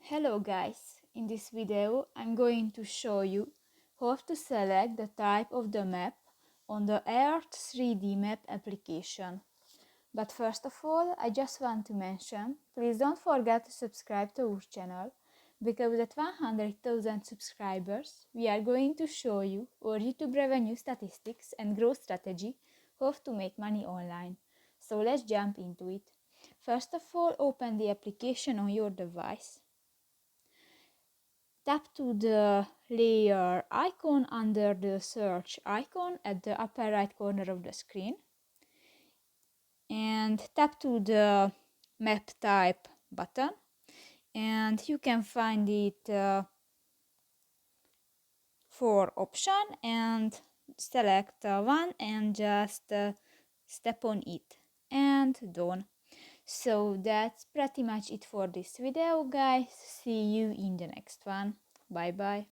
Hello guys, in this video I'm going to show you how to select the type of the map on the Earth 3D map application. But first of all, I just want to mention, please don't forget to subscribe to our channel, because at 100,000 subscribers we are going to show you our YouTube revenue statistics and growth strategy how to make money online. So let's jump into it. First of all, open the application on your device. Tap to the layer icon under the search icon at the upper right corner of the screen and tap to the map type button, and you can find it for option and select one and just step on it and done. So that's pretty much it for this video, guys. See you in the next one. Bye bye.